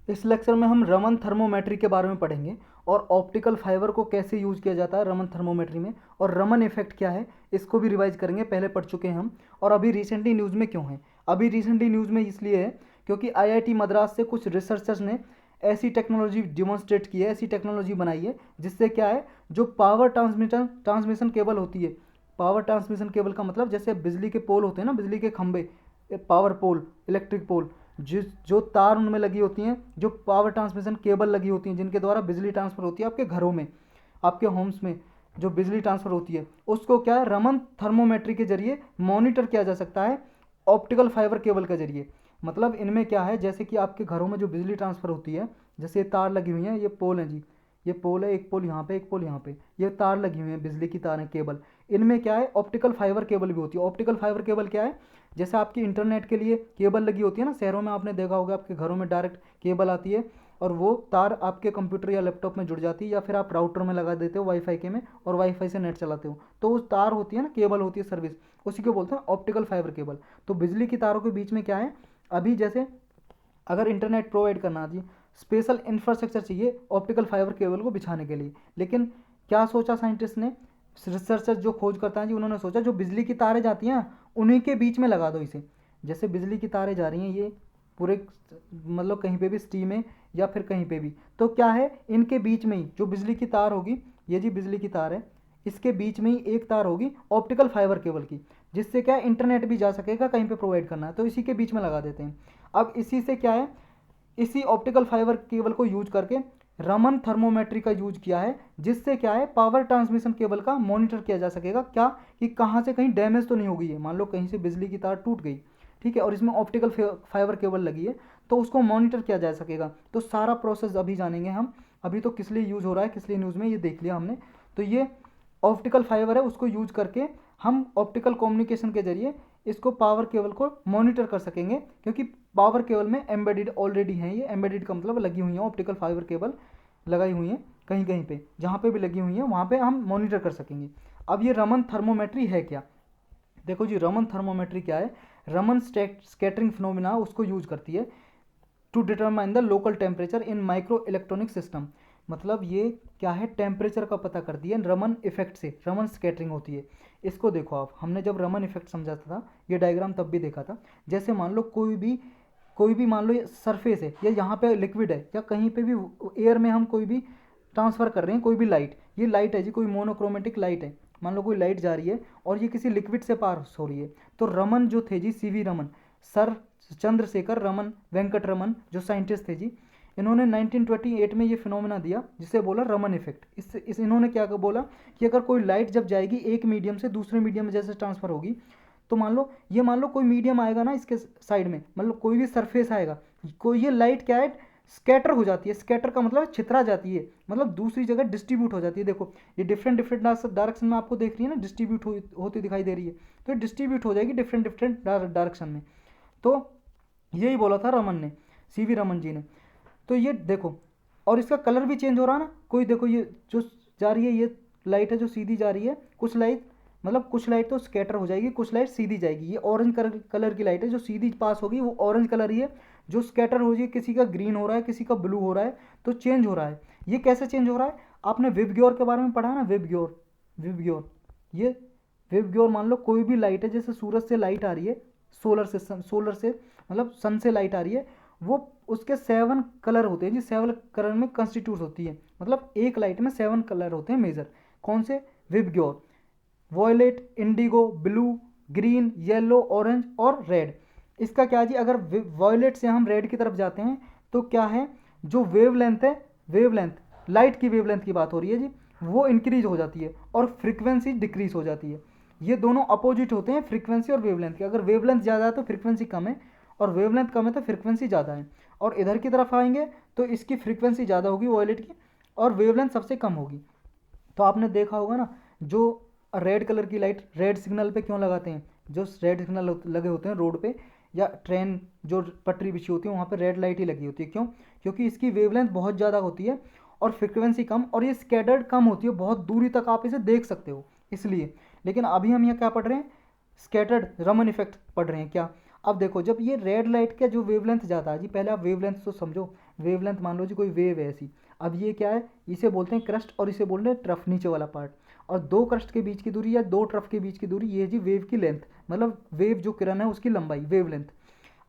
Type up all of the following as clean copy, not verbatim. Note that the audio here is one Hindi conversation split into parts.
इस लेक्चर में हम रमन थर्मोमेट्री के बारे में पढ़ेंगे और ऑप्टिकल फाइबर को कैसे यूज किया जाता है रमन थर्मोमेट्री में, और रमन इफेक्ट क्या है इसको भी रिवाइज करेंगे। पहले पढ़ चुके हैं हम, और अभी रिसेंटली न्यूज़ में क्यों है। अभी रिसेंटली न्यूज़ में इसलिए है क्योंकि आईआईटी मद्रास से कुछ रिसर्चर्स ने ऐसी टेक्नोलॉजी डिमॉन्स्ट्रेट की है, ऐसी टेक्नोलॉजी बनाई है जिससे क्या है, जो पावर ट्रांसमिशन केबल होती है। पावर ट्रांसमिशन केबल का मतलब जैसे बिजली के पोल होते हैं ना, बिजली के खंभे, पावर पोल, इलेक्ट्रिक पोल, जो तार उनमें लगी होती हैं, जो पावर ट्रांसमिशन केबल लगी होती हैं जिनके द्वारा बिजली ट्रांसफ़र होती है आपके घरों में, आपके होम्स में जो बिजली ट्रांसफ़र होती है, उसको क्या है, रमन थर्मोमेट्री के जरिए मॉनिटर किया जा सकता है ऑप्टिकल फाइबर केबल के जरिए। मतलब इनमें क्या है, जैसे कि आपके घरों में जो बिजली ट्रांसफ़र होती है, जैसे ये तार लगी हुई हैं, ये पोल हैं जी, ये पोल है, एक पोल यहाँ पे, एक पोल यहाँ पे, ये तार लगी हुई हैं, बिजली की तार है, केबल। इनमें क्या है, ऑप्टिकल फाइबर केबल भी होती है। ऑप्टिकल फाइबर केबल क्या है, जैसे आपकी इंटरनेट के लिए केबल लगी होती है ना, शहरों में आपने देखा होगा, आपके घरों में डायरेक्ट केबल आती है और वो तार आपके कंप्यूटर या लैपटॉप में जुड़ जाती है, या फिर आप राउटर में लगा देते हो वाईफाई के में और वाईफाई से नेट चलाते हो, तो उस तार होती है ना, केबल होती है सर्विस, उसी को बोलते हैं ऑप्टिकल फाइबर केबल। तो बिजली की तारों के बीच में क्या है, अभी जैसे अगर इंटरनेट प्रोवाइड करना जी, स्पेशल इंफ्रास्ट्रक्चर चाहिए ऑप्टिकल फाइबर केबल को बिछाने के लिए। लेकिन क्या सोचा साइंटिस्ट ने, रिसर्चर जो खोज करता है जी, उन्होंने सोचा जो बिजली की तारें जाती हैं उन्हीं के बीच में लगा दो इसे। जैसे बिजली की तारें जा रही हैं ये पूरे, मतलब कहीं पे भी स्टीम में या फिर कहीं पे भी, तो क्या है, इनके बीच में ही जो बिजली की तार होगी, ये जी बिजली की तार है, इसके बीच में ही एक तार होगी ऑप्टिकल फाइबर केबल की, जिससे क्या इंटरनेट भी जा सकेगा, कहीं पे प्रोवाइड करना है तो इसी के बीच में लगा देते हैं। अब इसी से क्या है, इसी ऑप्टिकल फाइबर केबल को यूज करके रमन थर्मोमेट्री का यूज किया है, जिससे क्या है, पावर ट्रांसमिशन केबल का मॉनिटर किया जा सकेगा, क्या कि कहाँ से कहीं डैमेज तो नहीं हो गई है। मान लो कहीं से बिजली की तार टूट गई, ठीक है, और इसमें ऑप्टिकल फाइबर केबल लगी है, तो उसको मॉनिटर किया जा सकेगा। तो सारा प्रोसेस अभी जानेंगे हम। अभी तो किस लिए यूज़ हो रहा है, किस लिए न्यूज़ में, ये देख लिया हमने। तो ये ऑप्टिकल फाइबर है, उसको यूज करके हम ऑप्टिकल कम्युनिकेशन के जरिए इसको पावर केबल को मॉनिटर कर सकेंगे, क्योंकि पावर केबल में एम्बेडेड ऑलरेडी हैं, ये एम्बेडेड का मतलब लगी हुई हैं ऑप्टिकल फाइबर केबल, लगाई हुई हैं कहीं कहीं पे, जहाँ पे भी लगी हुई हैं वहाँ पे हम मॉनिटर कर सकेंगे। अब ये रमन थर्मोमेट्री है क्या, देखो जी, रमन थर्मोमेट्री क्या है, रमन स्कैटरिंग फिनोमिना उसको यूज करती है to determine the local temperature in micro electronic system. मतलब ये क्या है, टेम्परेचर का पता करती है रमन इफेक्ट से, रमन स्कैटरिंग होती है। इसको देखो आप, हमने जब रमन इफेक्ट समझाता था, ये डायग्राम तब भी देखा था। जैसे मान लो कोई भी मान लो ये सरफेस है, या यहाँ पे लिक्विड है, या कहीं पे भी एयर में हम कोई भी ट्रांसफ़र कर रहे हैं, कोई भी लाइट, ये लाइट है जी, कोई मोनोक्रोमेटिक लाइट है, मान लो कोई लाइट जा रही है और ये किसी लिक्विड से पास हो रही है। तो रमन जो थे जी, सीवी रमन, सर चंद्रशेखर रमन वेंकट रमन जो साइंटिस्ट थे जी, इन्होंने 1928 में ये फिनोमेना दिया जिसे बोला रमन इफेक्ट। इस इन्होंने क्या बोला कि अगर कोई लाइट जब जाएगी एक मीडियम से दूसरे मीडियम में जैसे ट्रांसफ़र होगी, तो मान लो कोई मीडियम आएगा ना इसके साइड में, मतलब कोई भी सरफेस आएगा, कोई ये लाइट क्या है, स्कैटर हो जाती है। स्कैटर का मतलब छितरा जाती है, मतलब दूसरी जगह डिस्ट्रीब्यूट हो जाती है। देखो ये डिफरेंट डिफरेंट डायरेक्शन में आपको देख रही है ना, डिस्ट्रीब्यूट होती दिखाई दे रही है, तो ये डिस्ट्रीब्यूट हो जाएगी डिफरेंट डिफरेंट डायरेक्शन में। तो यही बोला था रमन ने, सीवी रमन जी ने। तो ये देखो, और इसका कलर भी चेंज हो रहा है ना, कोई देखो ये जो जा रही है, ये लाइट है जो सीधी जा रही है, कुछ लाइट तो स्कैटर हो जाएगी, कुछ लाइट सीधी जाएगी। ये ऑरेंज कलर की लाइट है, जो सीधी पास होगी वो ऑरेंज कलर ही है, जो स्कैटर हो जाएगी, किसी का ग्रीन हो रहा है, किसी का ब्लू हो रहा है, तो चेंज हो रहा है। ये कैसे चेंज हो रहा है, आपने विबग्योर के बारे में पढ़ा है ना, विबग्योर, ये विबग्योर, मान लो कोई भी लाइट है, जैसे सूरज से लाइट आ रही है, सोलर से मतलब सन से लाइट आ रही है, वो उसके 7 कलर होते हैं जी, 7 कलर में कंस्टिट्यूट होती है। मतलब एक लाइट में 7 कलर होते हैं मेजर, कौन से, VIBGYOR, violet, indigo, blue, green, yellow, orange और रेड। इसका क्या जी, अगर वॉयलेट से हम रेड की तरफ जाते हैं तो क्या है, जो वेवलेंथ है, वेवलेंथ लाइट की वेवलेंथ की बात हो रही है जी, वो इंक्रीज हो जाती है और फ्रीक्वेंसी डिक्रीज हो जाती है। ये दोनों अपोजिट होते हैं, फ्रीक्वेंसी और वेवलेंथ के। अगर वेवलेंथ ज़्यादा है तो फ्रीक्वेंसी कम है, और वेवलेंथ कम है तो फ्रीक्वेंसी ज़्यादा है। और इधर की तरफ आएंगे तो इसकी फ्रीक्वेंसी ज़्यादा होगी वॉयलेट की, और वेवलेंथ सबसे कम होगी। तो आपने देखा होगा ना, जो रेड कलर की लाइट रेड सिग्नल पे क्यों लगाते हैं, जो रेड सिग्नल लगे होते हैं रोड पे, या ट्रेन जो पटरी बिछी होती है वहाँ पे रेड लाइट ही लगी होती है। क्यों, क्योंकि इसकी वेवलेंथ बहुत ज़्यादा होती है और फ्रिक्वेंसी कम, और ये स्कैटर्ड कम होती है, बहुत दूरी तक आप इसे देख सकते हो इसलिए। लेकिन अभी हम यहाँ क्या पढ़ रहे हैं, स्कैटर्ड रमन इफेक्ट पढ़ रहे हैं क्या। अब देखो जब ये रेड लाइट का जो वेवलेंथ जाता है जी, पहले आप वेवलेंथ तो समझो। वेवलेंथ मान लो जी कोई वेव है ऐसी। अब ये क्या है, इसे बोलते हैं क्रस्ट और इसे बोलते हैं ट्रफ, नीचे वाला पार्ट। और दो क्रस्ट के बीच की दूरी या दो ट्रफ के बीच की दूरी, ये जी वेव की लेंथ, मतलब वेव जो किरण है उसकी लंबाई, वेवलेंथ।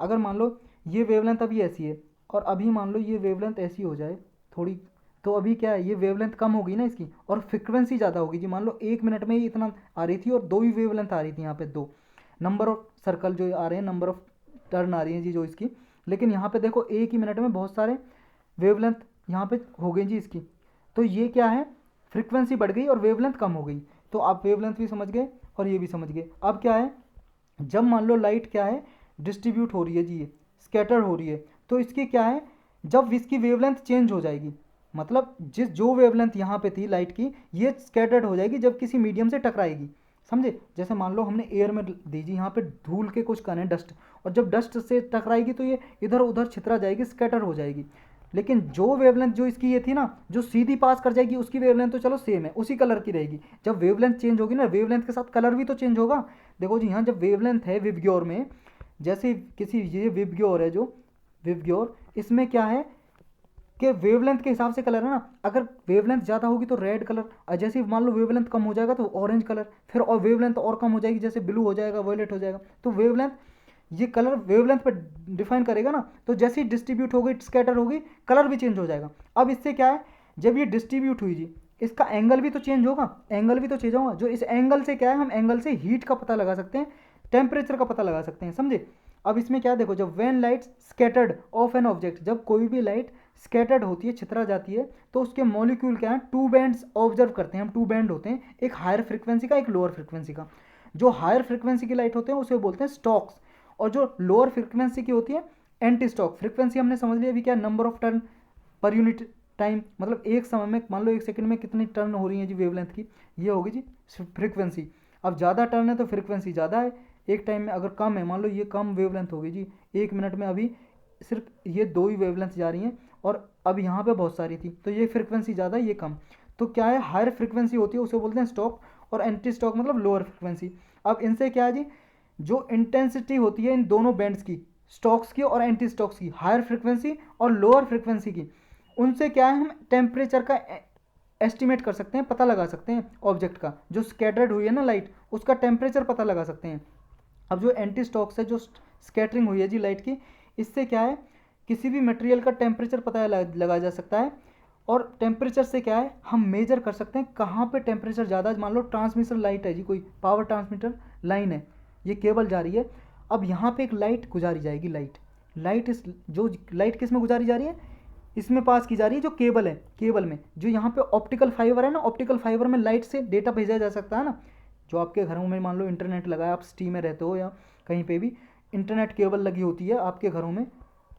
अगर मान लो ये वेवलेंथ अभी ऐसी है और अभी मान लो ये वेवलेंथ ऐसी हो जाए थोड़ी, तो अभी क्या है, ये वेवलेंथ कम होगी ना इसकी और फ्रिक्वेंसी ज़्यादा होगी जी। मान लो 1 मिनट में ही इतना आ रही थी और दो ही वेवलेंथ आ रही थी यहाँ पे, दो नंबर ऑफ सर्कल जो आ रहे हैं, नंबर ऑफ टर्न आ रही हैं जी जो इसकी। लेकिन यहाँ पे देखो एक ही मिनट में बहुत सारे वेवलेंथ यहाँ पे हो गई जी इसकी। तो ये क्या है, फ्रिक्वेंसी बढ़ गई और वेवलेंथ कम हो गई। तो आप वेवलेंथ भी समझ गए और ये भी समझ गए। अब क्या है, जब मान लो लाइट क्या है, डिस्ट्रीब्यूट हो रही है जी, ये स्कैटर हो रही है, तो इसकी क्या है, जब इसकी वेवलेंथ चेंज हो जाएगी, मतलब जिस जो वेवलेंथ यहाँ पे थी लाइट की, ये स्कैटर्ड हो जाएगी जब किसी मीडियम से टकराएगी। समझे, जैसे मान लो हमने एयर में दी जी, यहाँ पे धूल के कुछ कण है, डस्ट, और जब डस्ट से टकराएगी तो ये इधर उधर छितरा जाएगी, स्कैटर हो जाएगी। लेकिन जो वेवलेंथ जो इसकी ये थी ना, जो सीधी पास कर जाएगी, उसकी वेवलेंथ तो चलो सेम है, उसी कलर की रहेगी। जब वेवलेंथ चेंज होगी ना, वेवलेंथ के साथ कलर भी तो चेंज होगा। देखो जी यहाँ जब वेवलेंथ है विबग्योर में, जैसे किसी ये विबग्योर है जो विबग्योर, इसमें क्या है कि वेवलेंथ के हिसाब से कलर है ना। अगर वेवलेंथ ज़्यादा होगी तो रेड कलर, और जैसे मान लो वेवलेंथ कम हो जाएगा तो ऑरेंज कलर, फिर और वेवलेंथ और कम हो जाएगी, जैसे ब्लू हो जाएगा, वॉयलेट हो जाएगा। तो वेवलेंथ, ये कलर वेवलेंथ पर डिफाइन करेगा ना। तो जैसे ही डिस्ट्रीब्यूट हो गई, स्कैटर हो गई, कलर भी चेंज हो जाएगा। अब इससे क्या है, जब ये डिस्ट्रीब्यूट हुई जी, इसका एंगल भी तो चेंज होगा, एंगल भी तो चेंज होगा। जो इस एंगल से क्या है, हम एंगल से हीट का पता लगा सकते हैं, टेम्परेचर का पता लगा सकते हैं, समझे। अब इसमें क्या देखो, जब when light scattered of an object, जब कोई भी लाइट स्कैटर्ड होती है, छितरा जाती है, तो उसके मॉलिक्यूल क्या है, टू बैंड्स ऑब्जर्व करते हैं हम। टू बैंड होते हैं, एक हायर फ्रिक्वेंसी का, एक लोअर फ्रिक्वेंसी का। जो हायर फ्रिक्वेंसी की लाइट होते हैं उसे बोलते हैं स्टॉक्स, और जो लोअर फ्रिक्वेंसी की होती है एंटी स्टॉक। फ्रिक्वेंसी हमने समझ लिया अभी क्या, number of turn per unit time, मतलब एक समय में मान लो 1 सेकंड में कितनी टर्न हो रही है जी वेवलेंथ की, ये होगी जी फ्रिक्वेंसी। अब ज़्यादा टर्न है तो फ्रिक्वेंसी ज़्यादा है एक टाइम में, अगर कम है, मान लो ये कम वेवलेंथ होगी जी, 1 मिनट में अभी सिर्फ ये दो ही वेवलेंथ जा रही हैं और अब यहाँ पे बहुत सारी थी, तो ये फ्रिक्वेंसी ज़्यादा, ये कम। तो क्या है, हायर फ्रिक्वेंसी होती है उसे बोलते हैं स्टॉक, और एंटी स्टॉक मतलब लोअर फ्रिक्वेंसी। अब इनसे क्या है जी, जो इंटेंसिटी होती है इन दोनों बैंड्स की, स्टॉक्स की और एंटी स्टॉक्स की, हायर फ्रिक्वेंसी और लोअर फ्रिक्वेंसी की, उनसे क्या है, हम टेम्परेचर का एस्टिमेट कर सकते हैं, पता लगा सकते हैं ऑब्जेक्ट का। जो स्कैटर्ड हुई है ना लाइट, उसका टेम्परेचर पता लगा सकते हैं। अब जो एंटी स्टॉक्स है, जो स्कैटरिंग हुई है जी लाइट की, इससे क्या है, किसी भी मटेरियल का टेम्परेचर पता लगा जा सकता है। और टेम्परेचर से क्या है, हम मेजर कर सकते हैं कहाँ पे टेम्परेचर ज़्यादा है। मान लो ट्रांसमिशन लाइट है जी, कोई पावर ट्रांसमीटर लाइन है, ये केबल जा रही है। अब यहाँ पे एक लाइट गुजारी जाएगी, लाइट इस जो लाइट किस में गुजारी जा रही है, इसमें पास की जा रही है जो केबल है, केबल में जो यहाँ पे ऑप्टिकल फाइबर है ना, ऑप्टिकल फाइबर में लाइट से डेटा भेजा जा सकता है ना। जो आपके घरों में मान लो इंटरनेट लगा है, आप सिटी में रहते हो या कहीं पे भी इंटरनेट केबल लगी होती है आपके घरों में,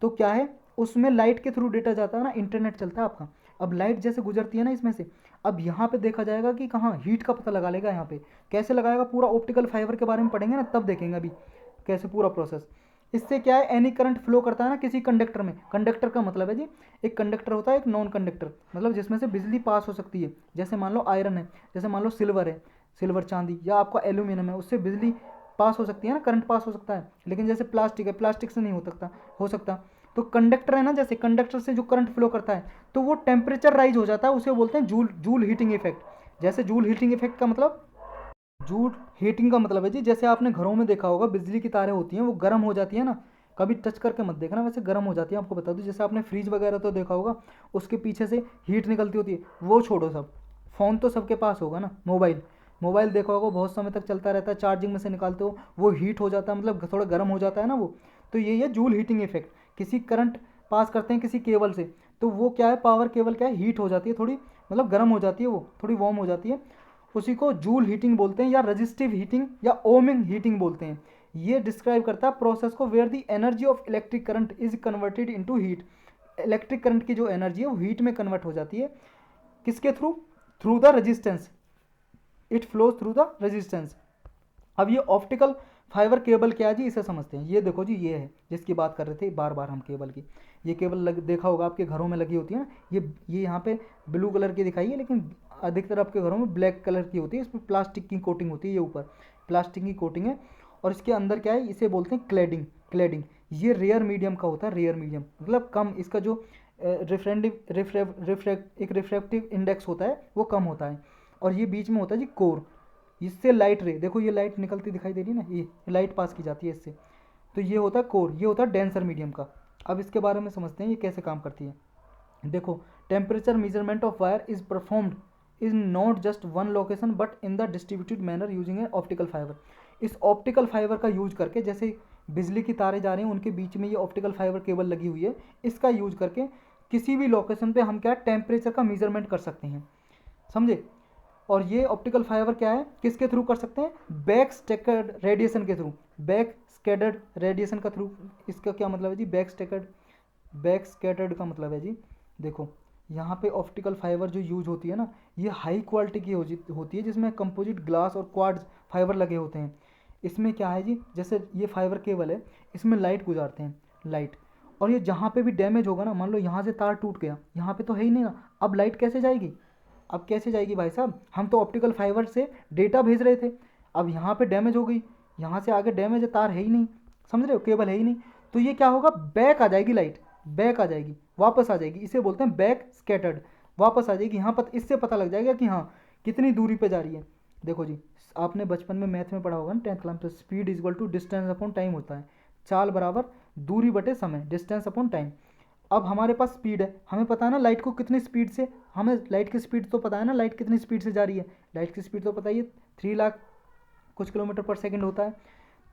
तो क्या है, उसमें लाइट के थ्रू डेटा जाता है ना, इंटरनेट चलता है आपका। अब लाइट जैसे गुजरती है ना इसमें से, अब यहाँ पे देखा जाएगा कि कहाँ हीट का पता लगा लेगा। यहाँ पे कैसे लगाएगा, पूरा ऑप्टिकल फाइबर के बारे में पढ़ेंगे ना, तब देखेंगे अभी कैसे पूरा प्रोसेस। इससे क्या है, एनी करंट फ्लो करता है ना किसी कंडक्टर में। कंडक्टर का मतलब है जी, एक कंडक्टर होता है, एक नॉन कंडक्टर, मतलब जिसमें से बिजली पास हो सकती है। जैसे मान लो आयरन है, जैसे मान लो सिल्वर है, सिल्वर चांदी, या आपका एल्यूमिनियम है, उससे बिजली पास हो सकती है ना, करंट पास हो सकता है। लेकिन जैसे प्लास्टिक है, प्लास्टिक से नहीं हो सकता। तो कंडक्टर है ना, जैसे कंडक्टर से जो करंट फ्लो करता है, तो वो टेम्परेचर राइज हो जाता है, उसे बोलते हैं जूल जूल हीटिंग इफेक्ट। जैसे जूल हीटिंग इफेक्ट का मतलब, जूल हीटिंग का मतलब है जी, जैसे आपने घरों में देखा होगा बिजली की तारें होती हैं, वो गर्म हो जाती है ना, कभी टच करके मत देखना, वैसे गर्म हो जाती है। आपको बता दूं, जैसे आपने फ्रिज वगैरह तो देखा होगा, उसके पीछे से हीट निकलती होती है। वो छोड़ो सब, फ़ोन तो सबके पास होगा ना, मोबाइल, मोबाइल देखा होगा, बहुत समय तक चलता रहता है, चार्जिंग में से निकालते हो, वो हीट हो जाता है, मतलब थोड़ा गर्म हो जाता है ना वो। तो ये जूल हीटिंग इफेक्ट। किसी करंट पास करते हैं किसी केबल से, तो वो क्या है, पावर केबल क्या है, हीट हो जाती है थोड़ी, मतलब गर्म हो जाती है, वो थोड़ी वार्म हो जाती है। उसी को जूल हीटिंग बोलते हैं, या रजिस्टिव हीटिंग या ओमिंग हीटिंग बोलते हैं। ये डिस्क्राइब करता है प्रोसेस को where the energy of electric current is converted into heat. Electric current की जो एनर्जी है वो हीट में कन्वर्ट हो जाती है, किसके through, through the resistance, it flows through the resistance. अब ये ऑप्टिकल फाइबर केबल क्या है जी, इसे समझते हैं। ये देखो जी, ये है जिसकी बात कर रहे थे बार बार हम, केबल की। ये केबल देखा होगा आपके घरों में लगी होती है ना, ये यहाँ पे ब्लू कलर की दिखाई है, लेकिन अधिकतर आपके घरों में ब्लैक कलर की होती है। इस पर प्लास्टिक की कोटिंग होती है, ये ऊपर प्लास्टिक की कोटिंग है, और इसके अंदर क्या है, इसे बोलते हैं क्लैडिंग। क्लैडिंग, ये रेयर मीडियम का होता है, रेयर मीडियम मतलब कम, इसका जो रिफ्रैक्टिव इंडेक्स होता है वो कम होता है। और ये बीच में होता है जी कोर, इससे लाइट रे, देखो ये लाइट निकलती दिखाई दे रही है ना, ये लाइट पास की जाती है इससे, तो ये होता है कोर, ये होता है डेंसर मीडियम का। अब इसके बारे में समझते हैं ये कैसे काम करती है। देखो, temperature measurement of wire is performed is not just one location but in the distributed manner using A optical fibre. इस ऑप्टिकल फाइबर का यूज करके, जैसे बिजली की तारें जा रही हैं उनके बीच में ये ऑप्टिकल फाइबर केबल लगी हुई है, इसका यूज करके किसी भी लोकेशन पे हम क्या टेम्परेचर का मेजरमेंट कर सकते हैं, समझे। और ये ऑप्टिकल फाइबर क्या है, किसके थ्रू कर सकते हैं, बैक स्कैटर्ड रेडिएशन के थ्रू, बैक स्कैटर्ड रेडिएशन का थ्रू। इसका क्या मतलब है जी, बैक स्कैटर्ड का मतलब है जी, देखो यहाँ पे ऑप्टिकल फाइबर जो यूज होती है ना, ये हाई क्वालिटी की होती है, जिसमें कंपोजिट ग्लास और क्वार्ट्ज फाइबर लगे होते हैं। इसमें क्या है जी, जैसे ये फाइबर केबल है, इसमें लाइट गुजारते हैं, लाइट, और ये जहाँ पे भी डैमेज होगा ना, मान लो यहाँ से तार टूट गया, यहाँ पे तो है ही नहीं ना, अब लाइट कैसे जाएगी, अब कैसे जाएगी भाई साहब, हम तो ऑप्टिकल फाइबर से डेटा भेज रहे थे, अब यहाँ पे डैमेज हो गई, यहाँ से आगे डैमेज है, तार है ही नहीं, समझ रहे हो, केबल है ही नहीं, तो ये क्या होगा, बैक आ जाएगी लाइट, बैक आ जाएगी, वापस आ जाएगी, इसे बोलते हैं बैक स्कैटर्ड, वापस आ जाएगी यहाँ पर, इससे पता लग जाएगा कि हाँ कितनी दूरी पे जा रही है। देखो जी, आपने बचपन में मैथ में पढ़ा होगा ना 10th क्लास, तो speed is equal to distance upon time होता है, चाल बराबर दूरी बटे समय, डिस्टेंस अपॉन टाइम। अब हमारे पास स्पीड है, हमें पता है ना लाइट को कितनी स्पीड से, हमें लाइट की स्पीड तो पता है ना, लाइट कितनी स्पीड से जा रही है, लाइट की स्पीड तो पता ही है 3 लाख कुछ किलोमीटर पर सेकंड होता है,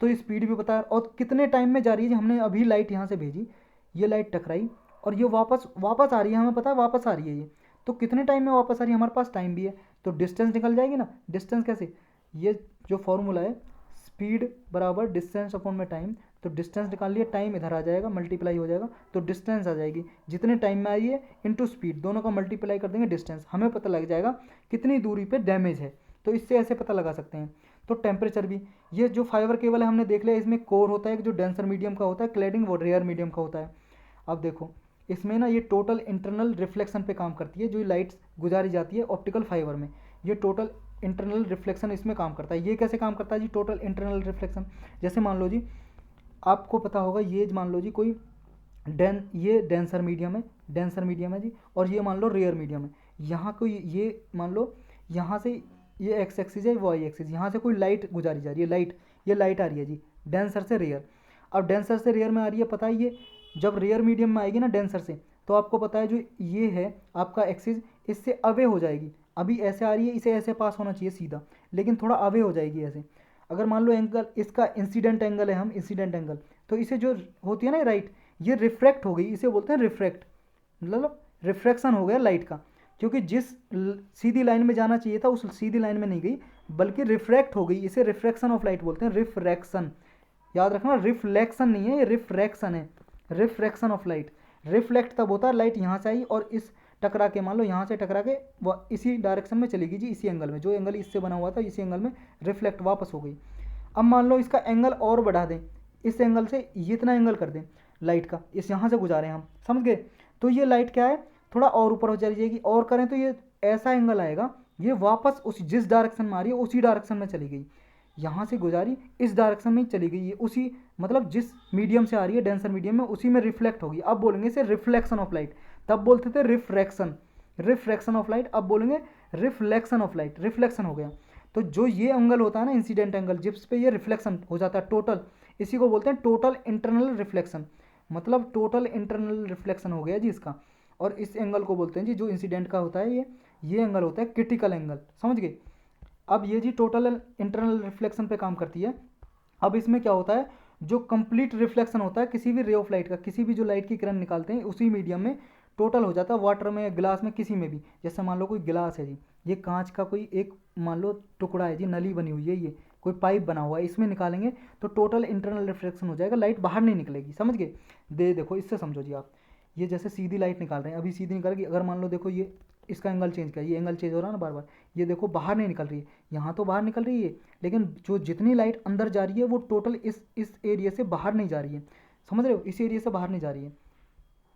तो स्पीड भी पता है, और कितने टाइम में जा रही है। हमने अभी लाइट यहाँ से भेजी, ये लाइट टकराई और ये वापस वापस आ रही है, हमें पता है वापस आ रही है ये, तो कितने टाइम में वापस आ रही है, हमारे पास टाइम भी है, तो डिस्टेंस निकल जाएगी ना। डिस्टेंस कैसे, ये जो फॉर्मूला है स्पीड बराबर डिस्टेंस अपॉन में टाइम, तो डिस्टेंस निकाल लिया, टाइम इधर आ जाएगा, मल्टीप्लाई हो जाएगा, तो डिस्टेंस आ जाएगी, जितने टाइम में आई है इंटू स्पीड, दोनों का मल्टीप्लाई कर देंगे डिस्टेंस, हमें पता लग जाएगा कितनी दूरी पे डैमेज है, तो इससे ऐसे पता लगा सकते हैं। तो टेम्परेचर भी, ये जो फाइबर केबल है हमने देख लिया, इसमें कोर होता है जो डेंसर मीडियम का होता है, क्लैडिंग वो रेयर मीडियम का होता है। अब देखो इसमें ना ये टोटल इंटरनल रिफ्लेक्शन पे काम करती है, जो लाइट्स गुजारी जाती है ऑप्टिकल फाइबर में, ये टोटल इंटरनल रिफ्लेक्शन इसमें काम करता है। ये कैसे काम करता है जी, टोटल इंटरनल रिफ्लेक्शन, जैसे मान लो जी, आपको पता होगा, ये मान लो जी कोई ये डेंसर मीडियम है, डेंसर मीडियम है जी, और ये मान लो रेयर मीडियम है, यहाँ कोई ये मान लो यहाँ से ये एक्स एक्सिस है, वाई एक्सिस, यहाँ से कोई लाइट गुजारी जा रही है, लाइट, ये लाइट आ रही है जी डेंसर से रेयर। अब डेंसर से रेयर में आ रही है, पता है ये जब रेयर मीडियम में आएगी ना डेंसर से, तो आपको पता है जो ये है आपका एक्सिस, इससे अवे हो जाएगी, अभी ऐसे आ रही है, इसे ऐसे पास होना चाहिए सीधा, लेकिन थोड़ा अवे हो जाएगी ऐसे। अगर मान लो एंगल इसका इंसिडेंट एंगल है, हम इंसिडेंट एंगल, तो इसे जो होती है ना राइट, ये रिफ्रैक्ट हो गई, इसे बोलते हैं रिफ्रैक्ट, मतलब रिफ्रैक्शन हो गया लाइट का, क्योंकि जिस सीधी लाइन में जाना चाहिए था उस सीधी लाइन में नहीं गई, बल्कि रिफ्रैक्ट हो गई, इसे रिफ्रैक्शन ऑफ लाइट बोलते हैं, रिफ्रैक्शन, याद रखना, रिफ्लेक्शन नहीं है, ये रिफ्रैक्शन है, रिफ्रैक्शन ऑफ लाइट। रिफ्लेक्ट तब होता है लाइट यहाँ से आई और इस टकरा के, मान लो यहाँ से टकरा के वह इसी डायरेक्शन में चलेगी जी, इसी एंगल में, जो एंगल इससे बना हुआ था इसी एंगल में रिफ्लेक्ट वापस हो गई। अब मान लो इसका एंगल और बढ़ा दें, इस एंगल से इतना एंगल कर दें लाइट का, इस यहाँ से गुजारें हम, समझ गए, तो ये लाइट क्या है, थोड़ा और ऊपर हो चली जाएगी, और करें तो ये ऐसा एंगल आएगा, ये वापस उस जिस डायरेक्शन में आ रही है उसी डायरेक्शन में चली गई, यहाँ से गुजारी इस डायरेक्शन में ही चली गई, ये उसी मतलब जिस मीडियम से आ रही है डेंसर मीडियम में उसी में रिफ्लेक्ट होगी। अब बोलेंगे इसे रिफ्लेक्शन ऑफ लाइट, तब बोलते थे रिफ्रैक्शन, रिफ्रैक्शन ऑफ लाइट, अब बोलेंगे रिफ्लेक्शन ऑफ लाइट, रिफ्लेक्शन हो गया। तो जो ये एंगल होता है ना इंसिडेंट एंगल, जिस पे ये रिफ्लेक्शन हो जाता है टोटल, इसी को बोलते हैं टोटल इंटरनल रिफ्लेक्शन, मतलब टोटल इंटरनल रिफ्लेक्शन हो गया जी इसका। और इस एंगल को बोलते हैं जी, जो इंसिडेंट का होता है ये एंगल होता है क्रिटिकल एंगल, समझ गए। अब ये जी टोटल इंटरनल रिफ्लेक्शन पे काम करती है। अब इसमें क्या होता है, जो कंप्लीट रिफ्लेक्शन होता है किसी भी रे ऑफ लाइट का, किसी भी जो लाइट की किरण निकालते हैं उसी मीडियम में टोटल हो जाता है, वाटर में, ग्लास में, किसी में भी। जैसे मान लो कोई गिलास है जी, ये कांच का कोई एक मान लो टुकड़ा है जी, नली बनी हुई है, ये कोई पाइप बना हुआ है, इसमें निकालेंगे तो टोटल इंटरनल रिफ्लेक्शन हो जाएगा, लाइट बाहर नहीं निकलेगी, समझ गए। देखो इससे समझो जी आप, ये जैसे सीधी लाइट निकाल रहे हैं, अभी सीधी निकालेगी, अगर मान लो देखो ये इसका एंगल चेंज किया, ये एंगल चेंज हो रहा है ना बार बार, ये देखो बाहर नहीं निकल रही है, यहाँ तो बाहर निकल रही है, लेकिन जो जितनी लाइट अंदर जा रही है वो टोटल इस एरिया से बाहर नहीं जा रही है, समझ रहे हो, इस एरिया से बाहर नहीं जा रही है।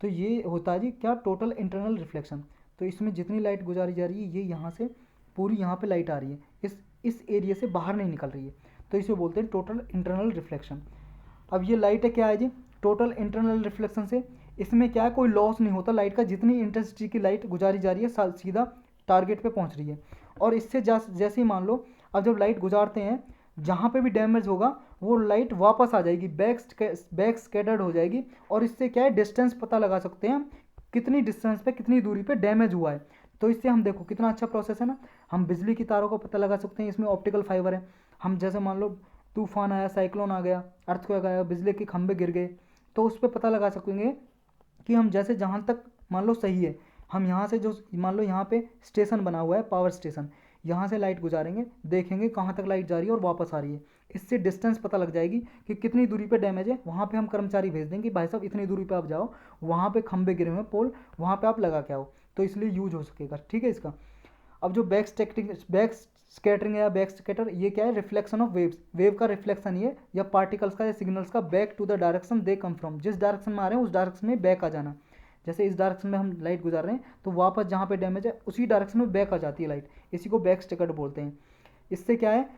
तो ये होता है जी क्या, टोटल इंटरनल रिफ्लेक्शन। तो इसमें जितनी लाइट गुजारी जा रही है, ये यहाँ से पूरी यहाँ पे लाइट आ रही है, इस एरिया से बाहर नहीं निकल रही है, तो इसे बोलते हैं टोटल इंटरनल रिफ्लेक्शन। अब ये लाइट है क्या है जी, टोटल इंटरनल रिफ्लेक्शन से इसमें क्या है, कोई लॉस नहीं होता लाइट का, जितनी इंटेंसिटी की लाइट गुजारी जा रही है सीधा टारगेट पे पहुंच रही है। और इससे जैसे ही मान लो अब जब लाइट गुजारते हैं, जहाँ पे भी डैमेज होगा वो लाइट वापस आ जाएगी, बैक स्कैटर्ड हो जाएगी। और इससे क्या है, डिस्टेंस पता लगा सकते हैं हम, कितनी डिस्टेंस पे कितनी दूरी पे डैमेज हुआ है। तो इससे हम देखो कितना अच्छा प्रोसेस है ना, हम बिजली की तारों को पता लगा सकते हैं, इसमें ऑप्टिकल फाइबर है। हम जैसे मान लो तूफान आया, साइक्लोन आ गया, अर्थक्वेक आया, बिजली के खंभे गिर गए, तो उस पर पता लगा सकेंगे कि हम जैसे जहाँ तक मान लो सही है, हम यहाँ से जो मान लो यहाँ पे स्टेशन बना हुआ है, पावर स्टेशन, यहाँ से लाइट गुजारेंगे, देखेंगे कहाँ तक लाइट जा रही है और वापस आ रही है। इससे डिस्टेंस पता लग जाएगी कि कितनी दूरी पे डैमेज है। वहाँ पे हम कर्मचारी भेज देंगे, भाई साहब इतनी दूरी पे आप जाओ, वहाँ पे खंभे गिरे हुए हैं, पोल, वहाँ पे आप लगा के आओ। तो इसलिए यूज हो सकेगा, ठीक है इसका। अब जो बैक स्कैटरिंग है या बैक स्कैटर, ये क्या है, रिफ्लेक्शन ऑफ वेव्स, वेव का रिफ्लेक्शन ये, या पार्टिकल्स का या सिग्नल्स का back to the direction they come from, जिस डायरेक्शन में आ रहे हैं उस डायरेक्शन में बैक आ जाना। जैसे इस डायरेक्शन में हम लाइट गुजार रहे हैं तो वापस जहाँ पे डैमेज है उसी डायरेक्शन में बैक आ जाती है लाइट, इसी को बैक स्कैटर बोलते हैं। इससे क्या है,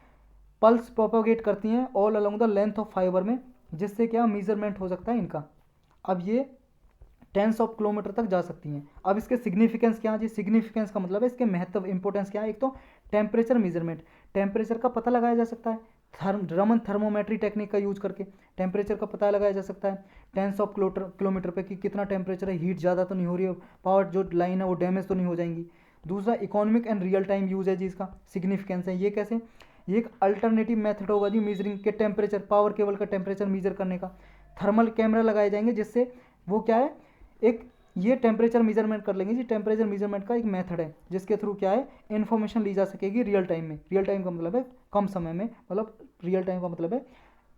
पल्स प्रोपोगेट करती हैं all along the length of fibre में, जिससे क्या मेजरमेंट हो सकता है इनका। अब ये टेंस ऑफ किलोमीटर तक जा सकती हैं। अब इसके सिग्निफिकेंस क्या है जी, सिग्निफिकेंस का मतलब है इसके महत्व, इंपॉर्टेंस क्या है। एक तो टेम्परेचर मेजरमेंट, टेम्परेचर का पता लगाया जा सकता है रमन थर्मोमेट्री टेक्निक का यूज करके, टेम्परेचर का पता लगाया जा सकता है टेंस ऑफ किलोमीटर पे कि कितना टेम्परेचर है, हीट ज़्यादा तो नहीं हो रही है, पावर जो लाइन है वो डैमेज तो नहीं हो जाएंगी। दूसरा economic and real time use है जी इसका, सिग्निफिकेंस है। ये कैसे, ये एक अल्टरनेटिव मेथड होगा जी मेजरिंग के टेम्परेचर, पावर केबल का टेम्परेचर मेजर करने का। थर्मल कैमरा लगाए जाएंगे जिससे वो क्या है, एक ये टेम्परेचर मेजरमेंट कर लेंगे जी। टेम्परेचर मेजरमेंट का एक मेथड है जिसके थ्रू क्या है, इन्फॉर्मेशन ली जा सकेगी रियल टाइम में। रियल टाइम का मतलब है कम समय में, मतलब रियल टाइम का मतलब है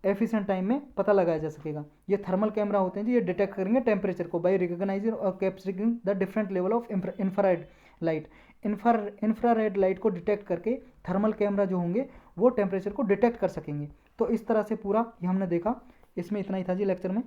एफिशिएंट टाइम में पता लगाया जा सकेगा। ये थर्मल कैमरा होते हैं जी, ये डिटेक्ट करेंगे टेम्परेचर को बाय रिकॉग्नाइजिंग और capturing the different level of infrared light. Infrared light को डिटेक्ट करके थर्मल कैमरा जो होंगे वो टेम्परेचर को डिटेक्ट कर सकेंगे। तो इस तरह से पूरा ये हमने देखा। इसमें इतना ही था जी लेक्चर में।